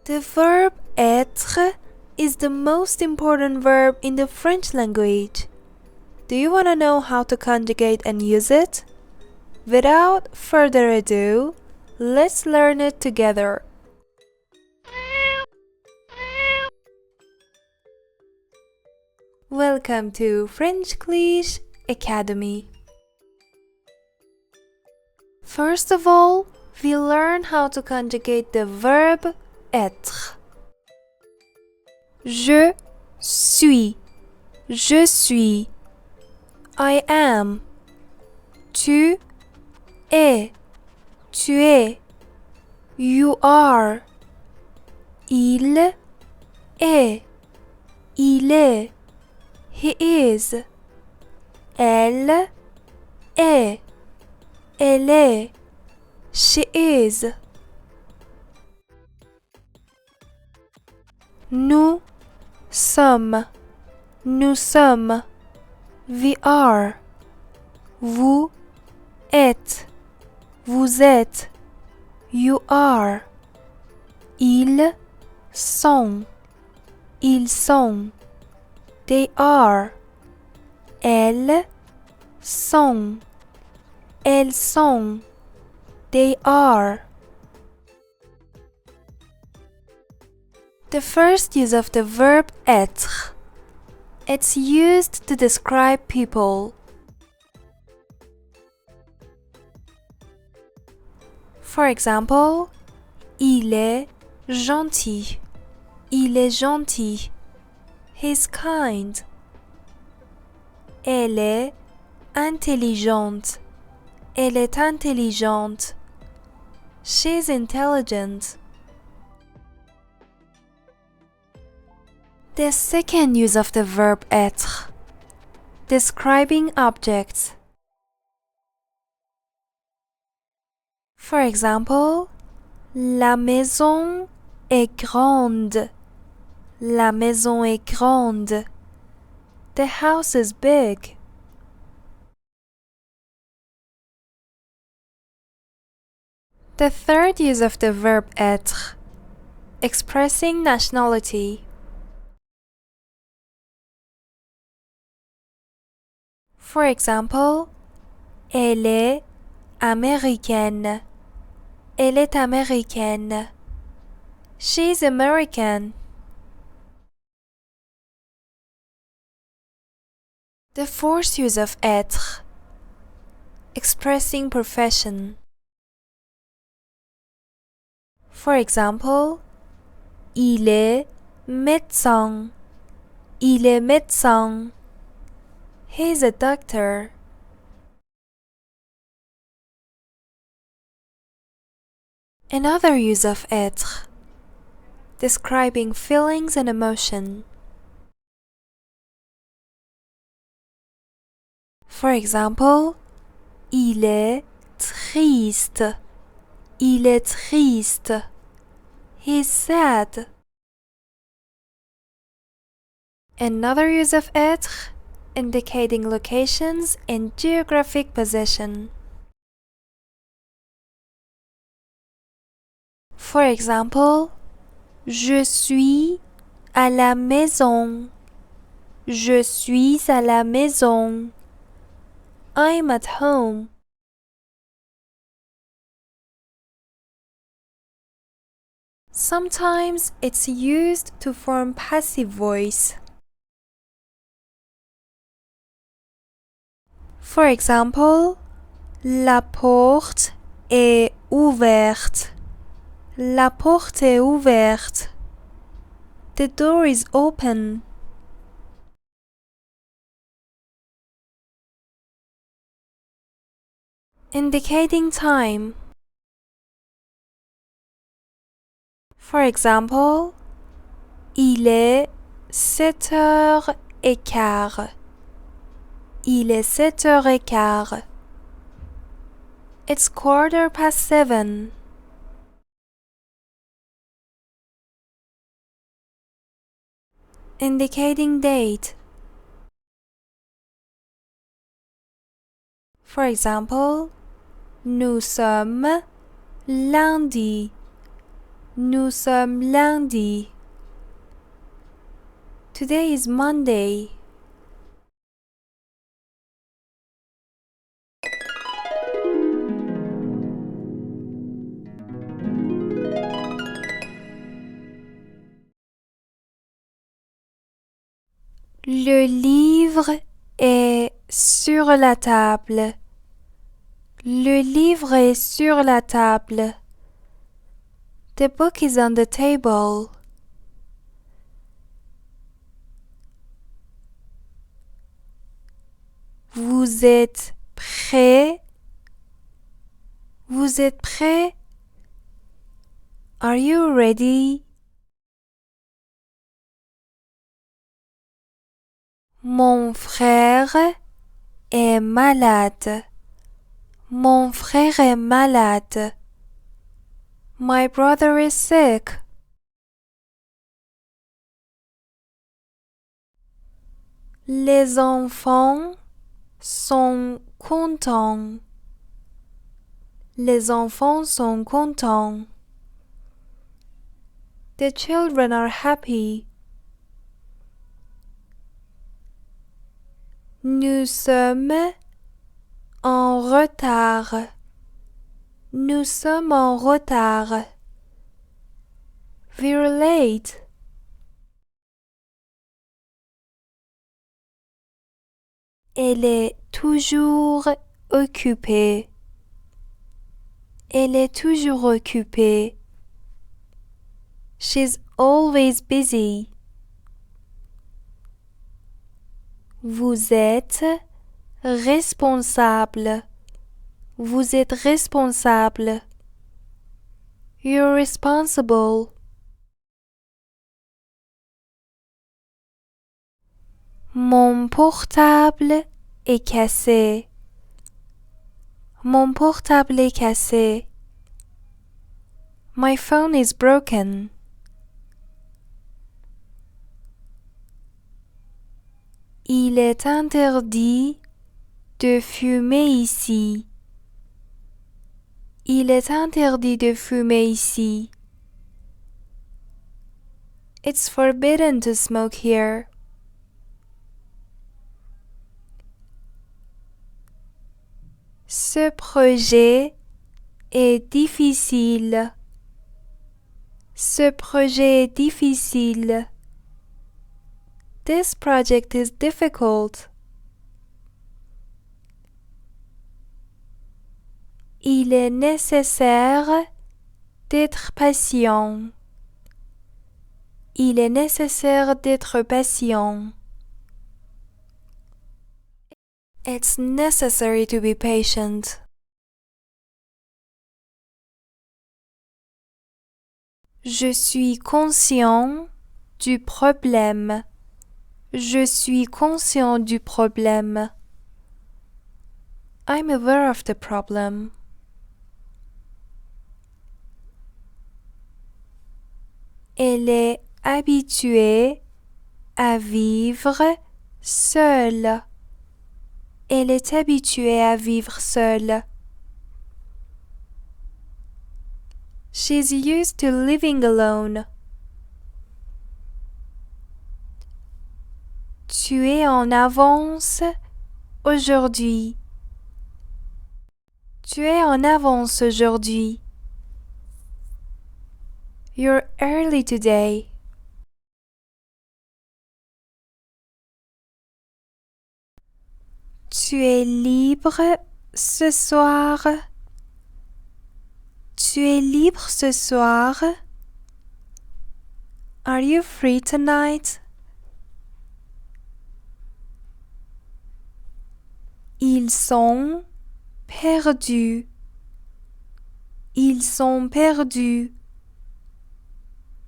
The verb être is the most important verb in the French language. Do you want to know how to conjugate and use it? Without further ado, let's learn it together. Welcome to Frenchglish Academy. First of all, we learn how to conjugate the verb être. Je suis, je suis. I am. Tu es, tu es. You are. Il est, il est. He is. Elle est, elle est. She is. Nous sommes, nous sommes. We are. Vous êtes, vous êtes. You are. Ils sont, ils sont. They are. Elles sont, elles sont. They are. The first use of the verb être. It's used to describe people. For example, il est gentil. Il est gentil. He's kind. Elle est intelligente. Elle est intelligente. She's intelligent. The second use of the verb être. Describing objects. For example, la maison est grande. La maison est grande. The house is big. The third use of the verb être. Expressing nationality. For example, elle est américaine. Elle est américaine. She's American. The fourth use of être. Expressing profession. For example, il est médecin. Il est médecin. He's a doctor. Another use of être. Describing feelings and emotion. For example, il est triste. Il est triste. He's sad. Another use of être, indicating locations and geographic position. For example, je suis à la maison. Je suis à la maison. I'm at home. Sometimes it's used to form passive voice. For example, la porte est ouverte. La porte est ouverte. The door is open. Indicating time. For example, il est 7h15. Il est 7h15. It's 7:15. Indicating date. For example, nous sommes lundi. Nous sommes lundi. Today is Monday. Le livre est sur la table. Le livre est sur la table. The book is on the table. Vous êtes prêt? Vous êtes prêt? Are you ready? Mon frère est malade. Mon frère est malade. My brother is sick. Les enfants sont contents. Les enfants sont contents. The children are happy. Nous sommes en retard. Nous sommes en retard. We're late. Elle est toujours occupée. Elle est toujours occupée. She's always busy. Vous êtes responsable. Vous êtes responsable. You're responsible. Mon portable est cassé. Mon portable est cassé. My phone is broken. Il est interdit de fumer ici. Il est interdit de fumer ici. It's forbidden to smoke here. Ce projet est difficile. Ce projet est difficile. This project is difficult. Il est nécessaire d'être patient. Il est nécessaire d'être patient. It's necessary to be patient. Je suis conscient du problème. Je suis conscient du problème. I'm aware of the problem. Elle est habituée à vivre seule. Elle est habituée à vivre seule. She's used to living alone. Tu es en avance aujourd'hui. Tu es en avance aujourd'hui. You're early today. Tu es libre ce soir. Tu es libre ce soir. Are you free tonight? Ils sont perdus. Ils sont perdus.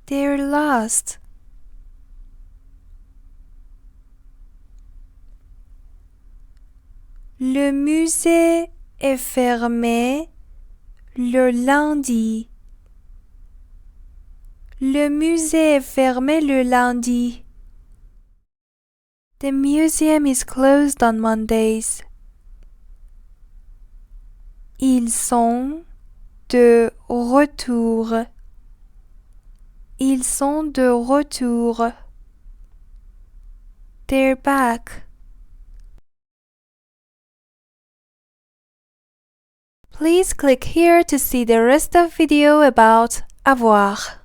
They're lost. Le musée est fermé le lundi. Le musée est fermé le lundi. The museum is closed on Mondays. Ils sont de retour. Ils sont de retour. They're back. Please click here to see the rest of video about avoir.